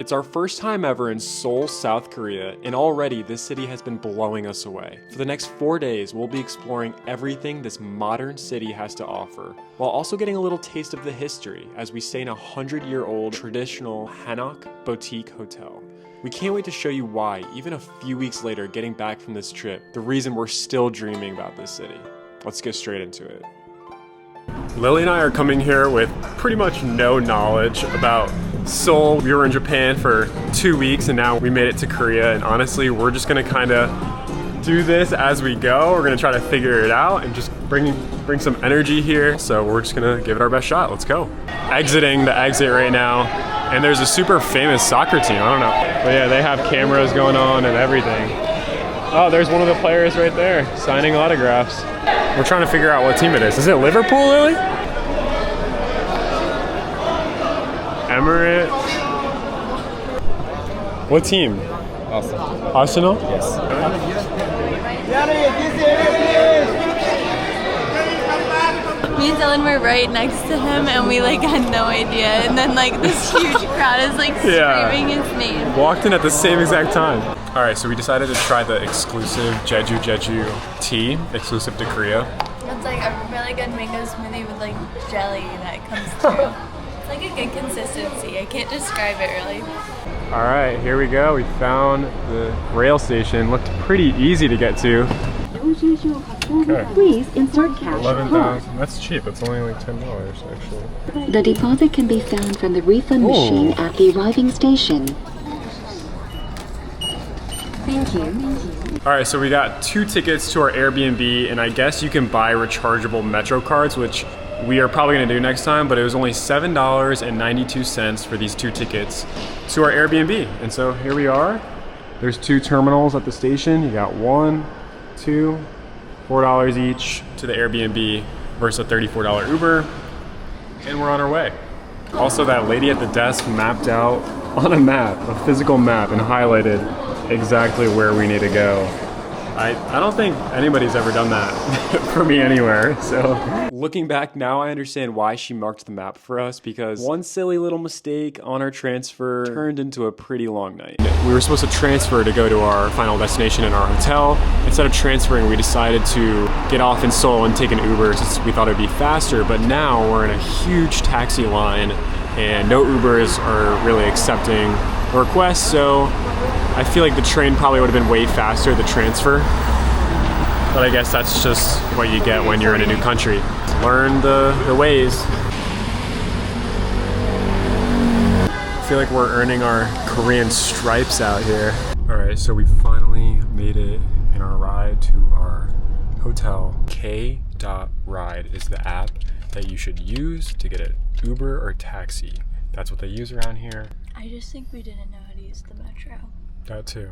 It's our first time ever in Seoul, South Korea, and already this city has been blowing us away. For the next 4 days, we'll be exploring everything this modern city has to offer, while also getting a little taste of the history as we stay in a 100-year-old traditional Hanok boutique hotel. We can't wait to show you why, even a few weeks later getting back from this trip, the reason we're still dreaming about this city. Let's get straight into it. Lily and I are coming here with pretty much no knowledge about Seoul. We were in Japan for 2 weeks and now we made it to Korea, and honestly we're just gonna kind of do this as we go. We're gonna try to figure it out and just bring some energy here. So we're just gonna give it our best shot. Let's go. Exiting the exit right now, and there's a super famous soccer team. I don't know, but yeah, they have cameras going on and everything. Oh, there's one of the players right there signing autographs. We're trying to figure out what team it is. Is it Liverpool, Lily? Emirates. What team? Arsenal. Arsenal? Yes. Me and Dylan were right next to him and we like had no idea, and then like this huge crowd is like screaming his name. Walked in at the same exact time. All right, so we decided to try the exclusive Jeju tea, exclusive to Korea. It's like a really good mango smoothie with like jelly that comes through. It's like a good consistency. I can't describe it really. All right, here we go. We found the rail station. Looked pretty easy to get to. Okay. Please insert cash. 11,000. That's cheap. It's only like $10 actually. The deposit can be found from the refund machine at the arriving station. Thank you. All right, so we got 2 tickets to our Airbnb, and I guess you can buy rechargeable Metro cards, which we are probably gonna do next time, but it was only $7.92 for these 2 tickets to our Airbnb. And so here we are. There's 2 terminals at the station. You got 1, 2, $4 each to the Airbnb versus a $34 Uber, and we're on our way. Also, that lady at the desk mapped out on a map, a physical map, and highlighted exactly where we need to go. I don't think anybody's ever done that for me anywhere, so. Looking back now, I understand why she marked the map for us, because one silly little mistake on our transfer turned into a pretty long night. We were supposed to transfer to go to our final destination in our hotel. Instead of transferring, we decided to get off in Seoul and take an Uber since we thought it'd be faster, but now we're in a huge taxi line and no Ubers are really accepting requests, so I feel like the train probably would have been way faster, the transfer. But I guess that's just what you get when you're in a new country. Learn the ways. I feel like we're earning our Korean stripes out here. All right, so we finally made it in our ride to our hotel. K.Ride is the app that you should use to get an Uber or taxi. That's what they use around here. I just think we didn't know how to use the metro. That too.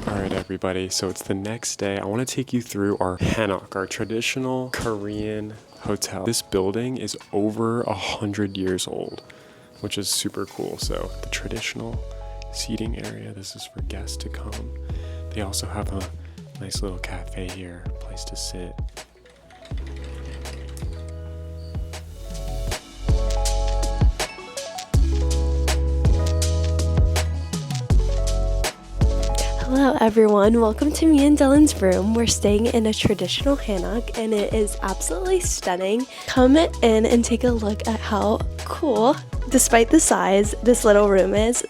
All right, everybody, so it's the next day. I want to take you through our Hanok, our traditional Korean hotel. This building is over 100 years old, which is super cool. So the traditional seating area, this is for guests to come. They also have a nice little cafe here, a place to sit. Hello everyone, welcome to me and Dylan's room. We're staying in a traditional Hanok and it is absolutely stunning. Come in and take a look at how cool, despite the size, this little room is.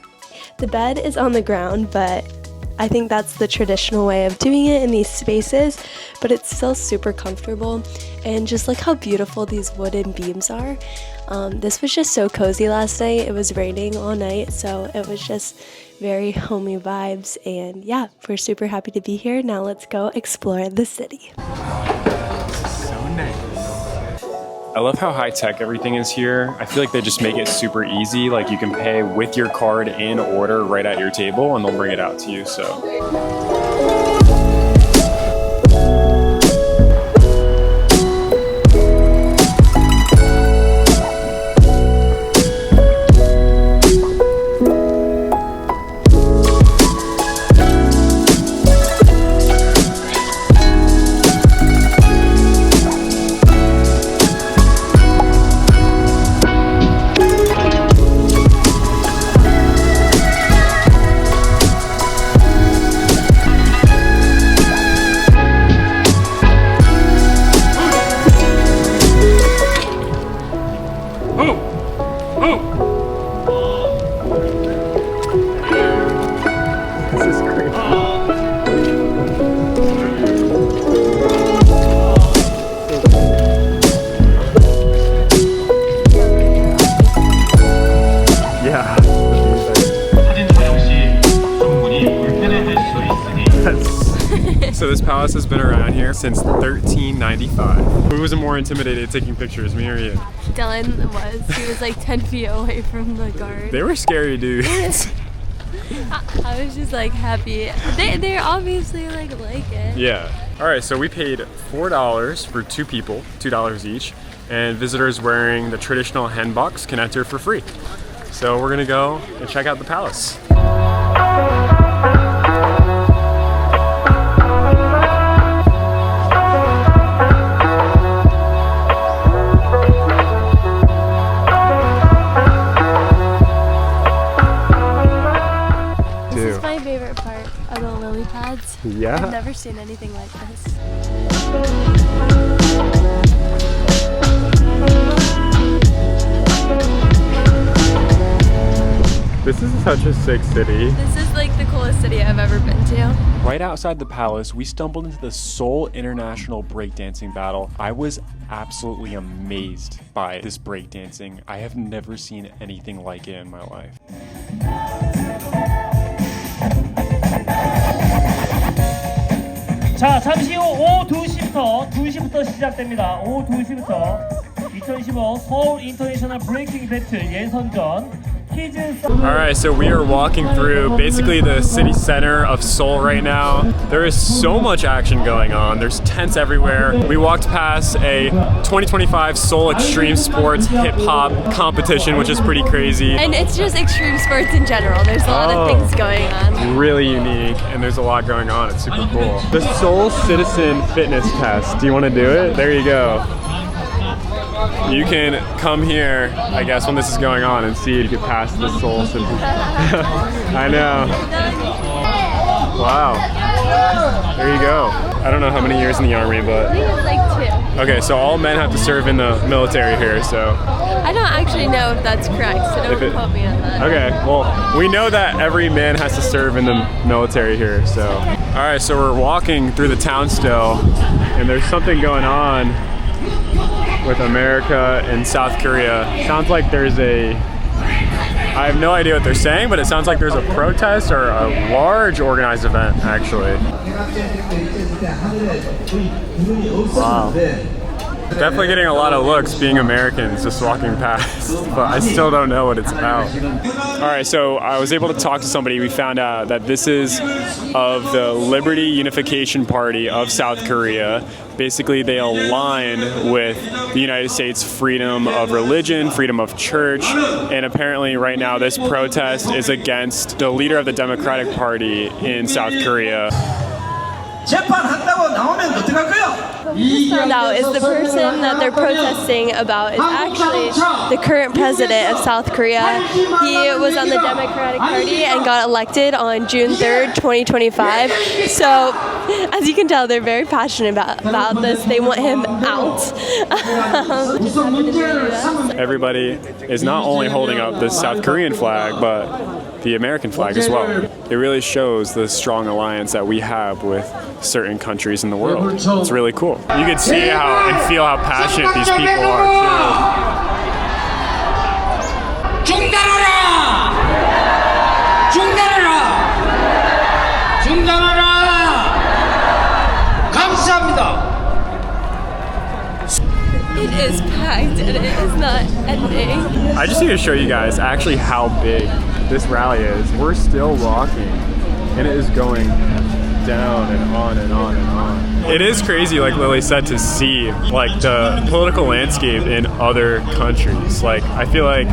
The bed is on the ground, but I think that's the traditional way of doing it in these spaces, but it's still super comfortable. And just look how beautiful these wooden beams are. This was just so cozy last night. It was raining all night, so it was just very homey vibes, and yeah, we're super happy to be here. Now let's go explore the city. So nice. I love how high-tech everything is here. I feel like they just make it super easy. Like you can pay with your card and order right at your table and they'll bring it out to you, so. This is crazy. Yeah. So this palace has been around here since 1395. Who was more intimidated taking pictures, me or you? Dylan was. He was like 10 feet away from the guard. They were scary dudes. I was just like happy. They obviously like it. Yeah. All right, so we paid $4 for 2 people, $2 each, and visitors wearing the traditional hanboks can enter for free. So we're gonna go and check out the palace. This is my favorite part of the lily pads. Yeah. I've never seen anything like this. This is such a sick city. This is like the coolest city I've ever been to. Right outside the palace, we stumbled into the Seoul International Breakdancing Battle. I was absolutely amazed by this breakdancing. I have never seen anything like it in my life. 자, 잠시 후 오후 2시부터 시작됩니다. 오후 2시부터 2015 서울 인터내셔널 브레이킹 배틀 예선전. Alright, so we are walking through basically the city center of Seoul right now. There is so much action going on. There's tents everywhere. We walked past a 2025 Seoul Extreme Sports Hip Hop competition, which is pretty crazy. And it's just extreme sports in general. There's a lot of things going on. Really unique, and there's a lot going on. It's super cool. The Seoul Citizen Fitness Test. Do you want to do it? There you go. You can come here, I guess, when this is going on and see if you can pass the Seoul Citizen. I know. Wow. There you go. I don't know how many years in the army, but... I think it's like 2. Okay, so all men have to serve in the military here, so... I don't actually know if that's correct, so don't quote me on that. Okay, well, we know that every man has to serve in the military here, so... Alright, so we're walking through the town still, and there's something going on with America and South Korea. Sounds like there's a... I have no idea what they're saying, but it sounds like there's a protest or a large organized event, actually. Wow. Definitely getting a lot of looks being Americans just walking past, but I still don't know what it's about. All right, so I was able to talk to somebody. We found out that this is of the Liberty Unification Party of South Korea. Basically, they align with the United States freedom of religion, freedom of church, and apparently right now this protest is against the leader of the Democratic Party in South Korea. What we just found out is the person that they're protesting about is actually the current president of South Korea. He was on the Democratic Party and got elected on June 3rd, 2025. So, as you can tell, they're very passionate about this. They want him out. Everybody is not only holding up the South Korean flag, but the American flag as well. It really shows the strong alliance that we have with certain countries in the world. It's really cool. You can see how and feel how passionate these people are too. 중단하라! 중단하라! 중단하라! 감사합니다. It is packed and it is not ending. I just need to show you guys actually how big this rally is. We're still walking and it is going down and on and on and on. It is crazy, like Lily said, to see like the political landscape in other countries. Like I feel like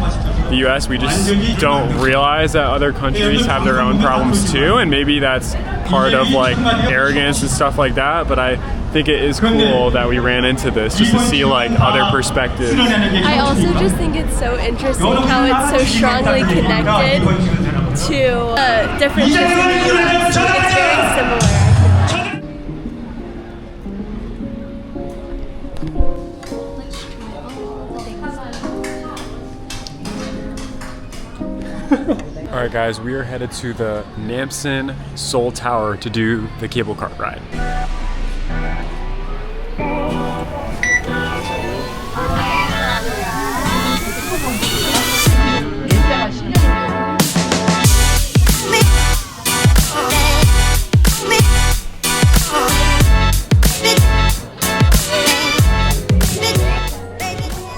the US, we just don't realize that other countries have their own problems too, and maybe that's part of like arrogance and stuff like that, but I think it is cool that we ran into this just to see like other perspectives. I also just think it's so interesting how it's so strongly connected to differences in the US. It's very similar. All right, guys, we are headed to the Namsan Seoul Tower to do the cable car ride.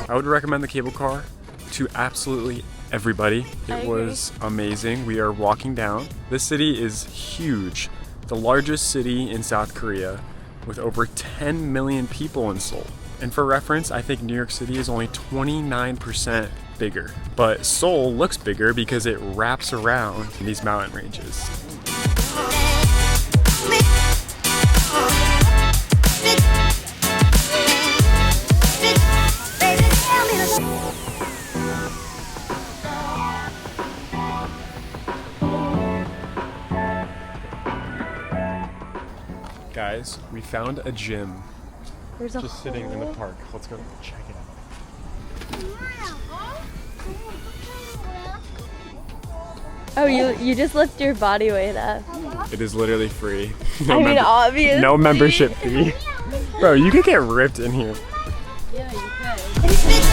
I would recommend the cable car to absolutely everybody. It was amazing. We are walking down. This city is huge. The largest city in South Korea with over 10 million people in Seoul. And for reference, I think New York City is only 29% bigger. But Seoul looks bigger because it wraps around these mountain ranges. Guys, we found a gym just sitting in the park. Let's go check it out. Oh, you just lift your body weight up. It is literally free. Obviously. No membership fee. Bro, you could get ripped in here. Yeah, you could.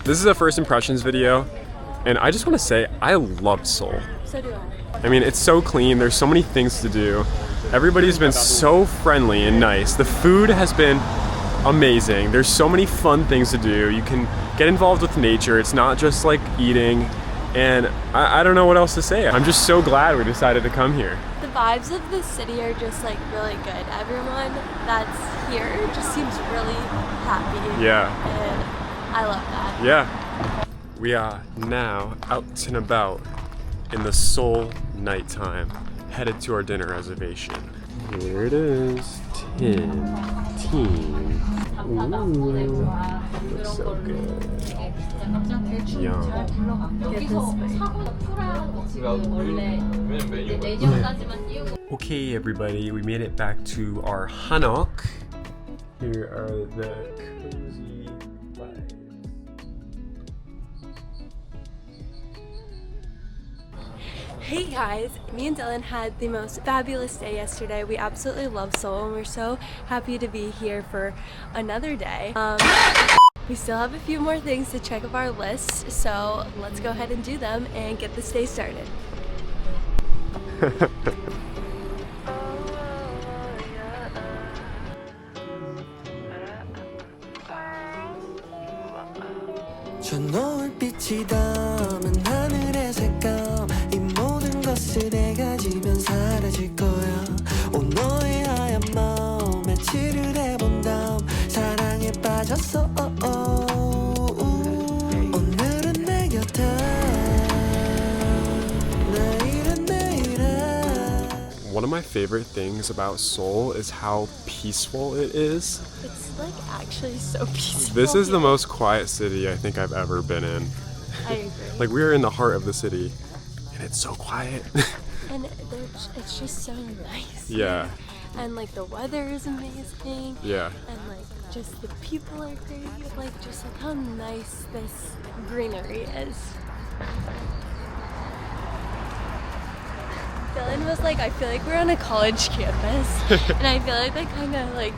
This is a first impressions video, and I just want to say I love Seoul. So do I. I mean, it's so clean. There's so many things to do. Everybody's been so friendly and nice. The food has been amazing. There's so many fun things to do. You can get involved with nature. It's not just like eating, and I don't know what else to say. I'm just so glad we decided to come here. The vibes of the city are just like really good. Everyone that's here just seems really happy. Yeah. And I love that. Yeah. We are now out and about in the Seoul nighttime, headed to our dinner reservation. Here it is, 10, Ooh, looks so good. Yum. Okay, everybody, we made it back to our Hanok. Here are the cozy vibes. Hey guys, me and Dylan had the most fabulous day yesterday. We absolutely love Seoul and we're so happy to be here for another day. We still have a few more things to check off our list, so let's go ahead and do them and get this day started. 저 노을빛이 담은 하늘의 색감 이 모든 것을 내가 지면 사라질 거야 온 너의 하얀 마음 며칠을 해본 다음 사랑에 빠졌어 오늘은 내 곁에 내일은 내일에 One of my favorite things about Seoul is how peaceful it is. It's like actually so peaceful. This is the most quiet city I think I've ever been in. I agree. Like, we are in the heart of the city and it's so quiet. And it's just so nice. Yeah. And like the weather is amazing. Yeah. And like just the people are great. Like just like how nice this greenery is. Dylan was like, I feel like we're on a college campus. And I feel like that kind of like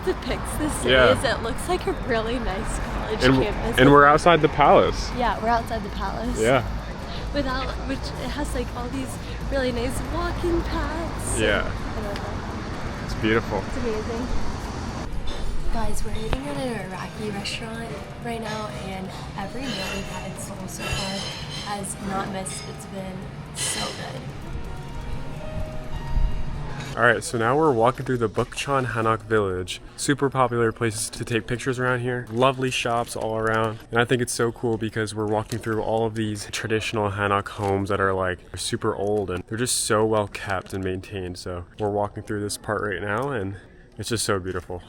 depicts the city as it looks like a really nice college campus. And we're outside the palace. Yeah, we're outside the palace. Yeah. Which it has like all these really nice walking paths. Yeah. I love that. It's beautiful. It's amazing. Guys, we're eating at an Iraqi restaurant right now, and every meal we've had in Seoul so far has not missed. It's been so good. Alright, so now we're walking through the Bukchon Hanok village. Super popular places to take pictures around here. Lovely shops all around. And I think it's so cool because we're walking through all of these traditional Hanok homes that are like super old and they're just so well kept and maintained. So we're walking through this part right now and it's just so beautiful.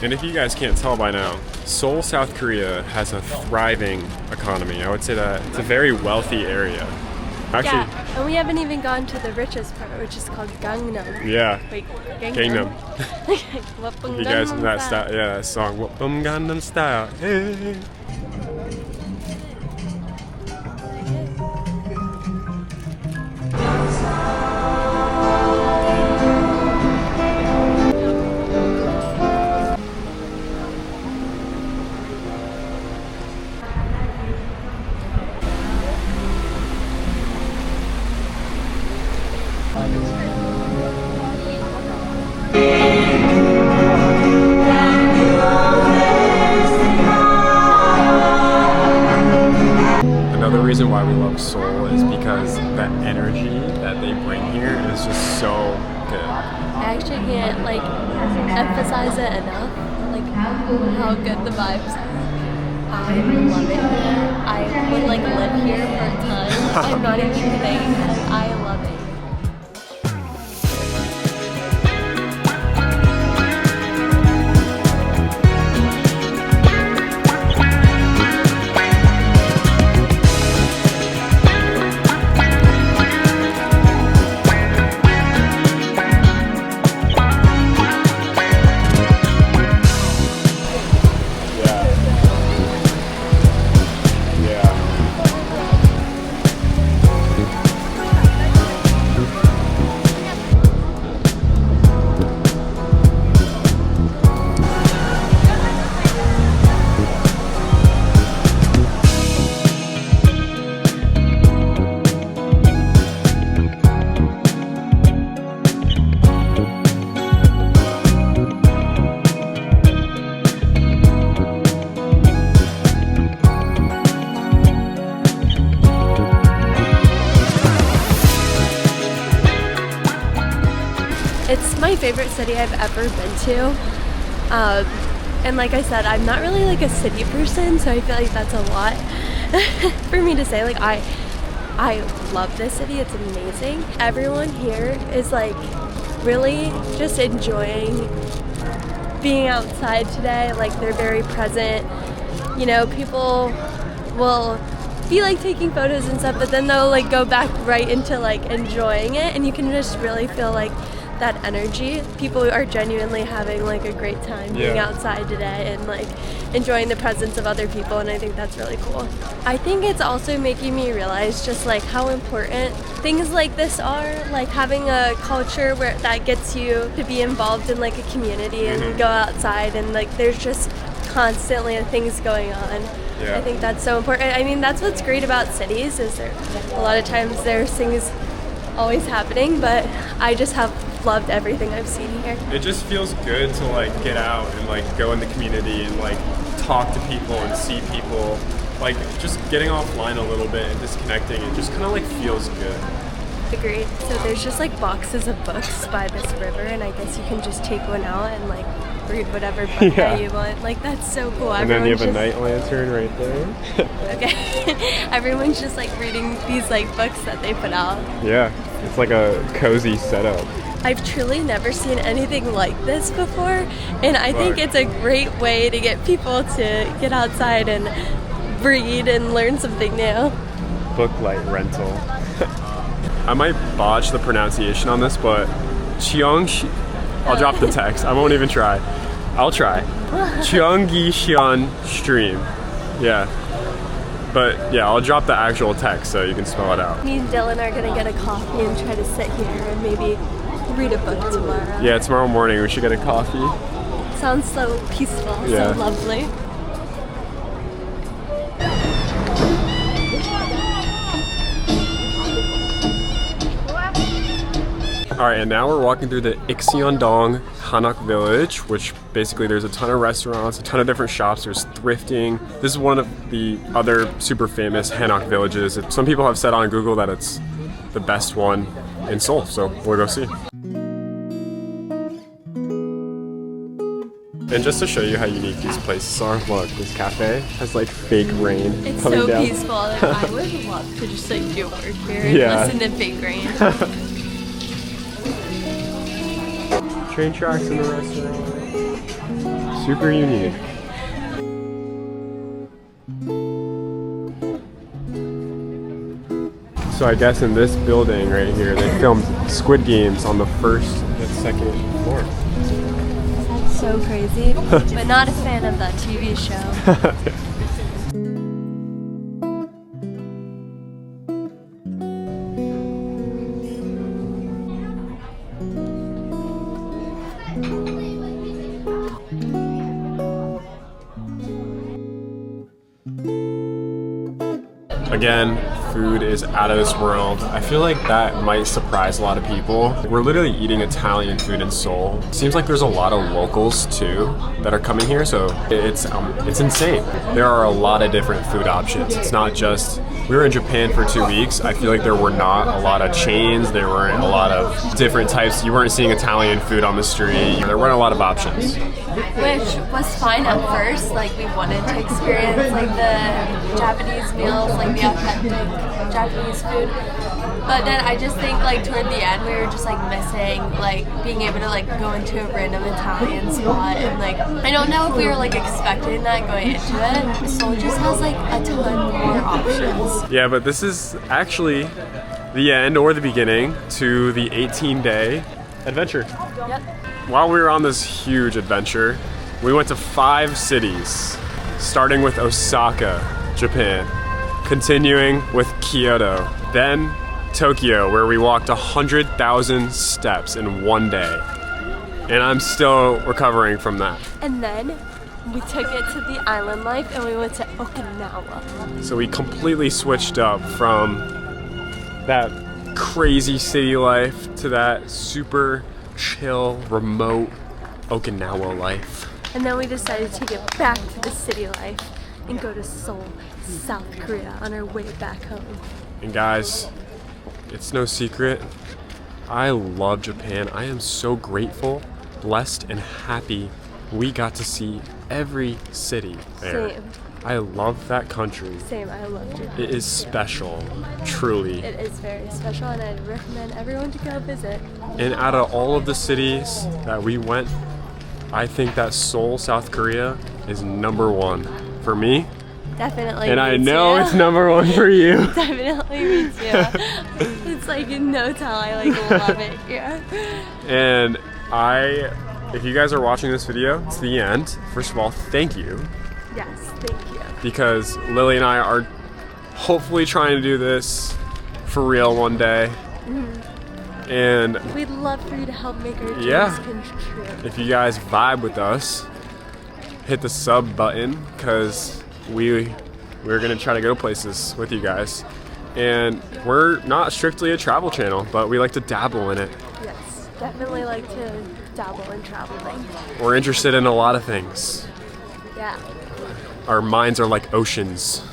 And if you guys can't tell by now, Seoul, South Korea has a thriving economy. I would say that it's a very wealthy area. Actually, Yeah, and we haven't even gone to the richest part, which is called Gangnam. yeah. Wait, Gangnam. You guys know that style? Yeah, that song. Whoopum Gangnam Style. Hey. Another reason why we love Seoul is because that energy that they bring here is just so good. I actually can't like emphasize it enough, like how good the vibes are. I love it. I would like live here for a time. I'm not even kidding. I love it. It's my favorite city I've ever been to. And like I said, I'm not really like a city person, so I feel like that's a lot for me to say. Like I love this city, it's amazing. Everyone here is like really just enjoying being outside today. Like they're very present. You know, people will be like taking photos and stuff, but then they'll like go back right into like enjoying it, and you can just really feel like that energy. People are genuinely having like a great time being outside today and like enjoying the presence of other people, and I think that's really cool. I think it's also making me realize just like how important things like this are, like having a culture where that gets you to be involved in like a community and go outside, and like there's just constantly things going on. I think that's so important. I mean, that's what's great about cities, is there a lot of times there's things always happening, but I just have loved everything I've seen here. It just feels good to like get out and like go in the community and like talk to people and see people. Like just getting offline a little bit and disconnecting, it just kind of like feels good. Agreed. So there's just like boxes of books by this river, and I guess you can just take one out and like read whatever book that you want. Like that's so cool. And then you have a night lantern right there. Okay. Everyone's just like reading these like books that they put out. Yeah, it's like a cozy setup. I've truly never seen anything like this before, and I think it's a great way to get people to get outside and read and learn something new. Book light rental. I might botch the pronunciation on this, but Cheonggyecheon. I'll drop the text. I won't even try. I'll try. Cheonggyecheon stream. Yeah. But yeah, I'll drop the actual text so you can spell it out. Me and Dylan are gonna get a coffee and try to sit here and maybe read a book tomorrow. Yeah, tomorrow morning we should get a coffee. Sounds so peaceful, so lovely. Alright, and now we're walking through the Ikseon-Dong Hanok village, which basically there's a ton of restaurants, a ton of different shops, there's thrifting. This is one of the other super famous Hanok villages. Some people have said on Google that it's the best one in Seoul, so we'll go see. And just to show you how unique these places are, look, this cafe has like fake rain it's coming so down. Peaceful. Like, I would love to just like do work here and listen to fake rain. Train tracks in the restaurant. Super unique. So I guess in this building right here, they filmed Squid Games on the first and second floor. That's so crazy, but not a fan of that TV show. Again, food is out of this world. I feel like that might surprise a lot of people. We're literally eating Italian food in Seoul. Seems like there's a lot of locals too that are coming here, so it's insane. There are a lot of different food options. It's not just, we were in Japan for 2 weeks. I feel like there were not a lot of chains. There weren't a lot of different types. You weren't seeing Italian food on the street. There weren't a lot of options. Which was fine at first, like we wanted to experience like the Japanese meals, like the authentic Japanese food. But then I just think like toward the end we were just like missing like being able to like go into a random Italian spot, and like I don't know if we were like expecting that going into it. Seoul just has like a ton more options. Yeah, but this is actually the end or the beginning to the 18-day adventure. Yep. While we were on this huge adventure, we went to 5 cities, starting with Osaka, Japan, continuing with Kyoto, then Tokyo, where we walked 100,000 steps in 1 day. And I'm still recovering from that. And then we took it to the island life and we went to Okinawa. So we completely switched up from that crazy city life to that super chill, remote Okinawa life. And then we decided to get back to the city life and go to Seoul, South Korea on our way back home. And guys, it's no secret, I love Japan. I am so grateful, blessed, and happy we got to see every city there. Same. I love that country. Same, I love Japan. It is special, truly. It is very special, and I'd recommend everyone to go visit. And out of all of the cities that we went, I think that Seoul, South Korea is #1 for me. Definitely. And me I know too. it's #1 for you. Definitely me too. It's like no tell, I like love it here. And if you guys are watching this video to the end, first of all, thank you. Yes, thank you. Because Lily and I are hopefully trying to do this for real one day. And we'd love for you to help make our dreams come true. If you guys vibe with us, hit the sub button, because we're gonna try to go places with you guys. And we're not strictly a travel channel, but we like to dabble in it. Yes, definitely like to dabble in traveling. We're interested in a lot of things. Yeah. Our minds are like oceans.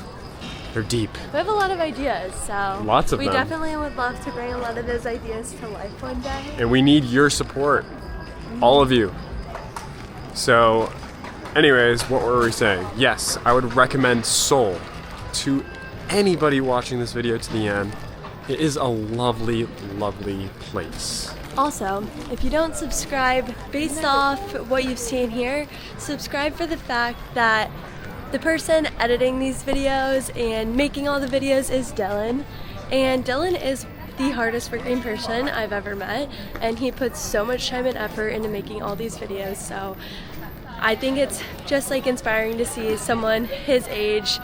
They're deep. We have a lot of ideas, so Lots of we them. definitely would love to bring a lot of those ideas to life one day. And we need your support. All of you. So, anyways, what were we saying? Yes, I would recommend Seoul to anybody watching this video to the end. It is a lovely, lovely place. Also, if you don't subscribe, based off what you've seen here, subscribe for the fact that the person editing these videos and making all the videos is Dylan. And Dylan is the hardest working person I've ever met, and he puts so much time and effort into making all these videos. So I think it's just like inspiring to see someone his age,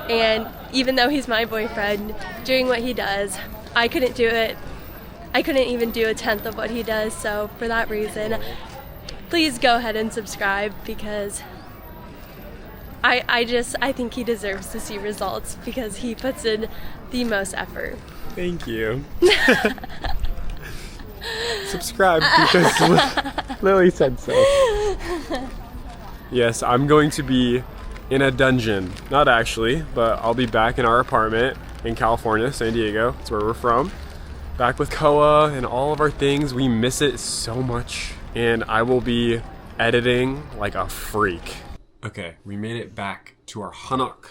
and even though he's my boyfriend, doing what he does. I couldn't do it. I couldn't even do 1/10 of what he does. So for that reason, please go ahead and subscribe, because I think he deserves to see results, because he puts in the most effort. Thank you. Subscribe because Lily said so. Yes, I'm going to be in a dungeon. Not actually, but I'll be back in our apartment in California, San Diego. That's where we're from. Back with Koa and all of our things. We miss it so much. And I will be editing like a freak. Okay, we made it back to our Hanok.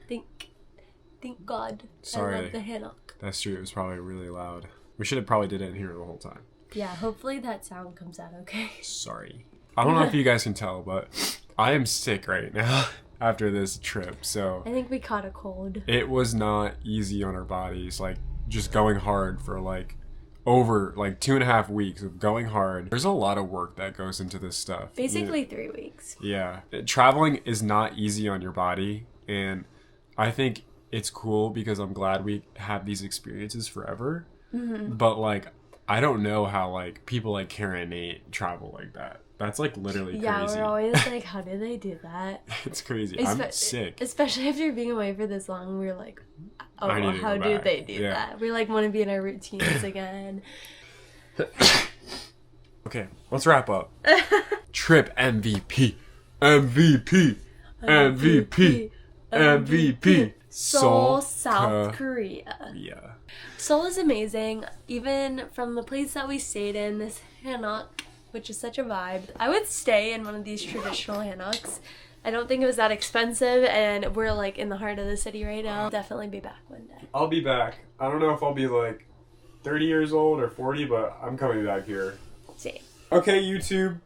Thank God. Sorry. I love the Hanok. That's true, it was probably really loud. We should have probably did it in here the whole time. Yeah, hopefully that sound comes out okay. Sorry. I don't know if you guys can tell, but I am sick right now after this trip, so I think we caught a cold. it was not easy on our bodies. Like, just going hard for like over like 2.5 weeks of going hard. There's a lot of work that goes into this stuff. Basically 3 weeks. Yeah. Traveling is not easy on your body, and I think it's cool because I'm glad we have these experiences forever. But like, I don't know how like people like Karen and Nate travel like that. That's like literally crazy. Yeah, we're always like, how do they do that? It's crazy. I'm sick. Especially after being away for this long, we're like, oh, I need to how go do back. they do Yeah. that? We like want to be in our routines again. Okay, let's wrap up. Trip MVP. MVP. MVP. MVP. Seoul, South Korea. Yeah. Seoul is amazing. Even from the place that we stayed in, this Hanok, which is such a vibe. I would stay in one of these traditional Hanoks. I don't think it was that expensive, and we're like in the heart of the city right now. Definitely be back one day. I'll be back. I don't know if I'll be like 30 years old or 40, but I'm coming back here. Same. Okay, YouTube.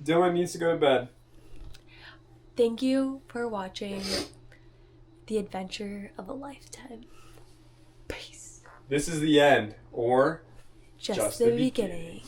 Dylan needs to go to bed. Thank you for watching the adventure of a lifetime. Peace. This is the end, or Just the beginning.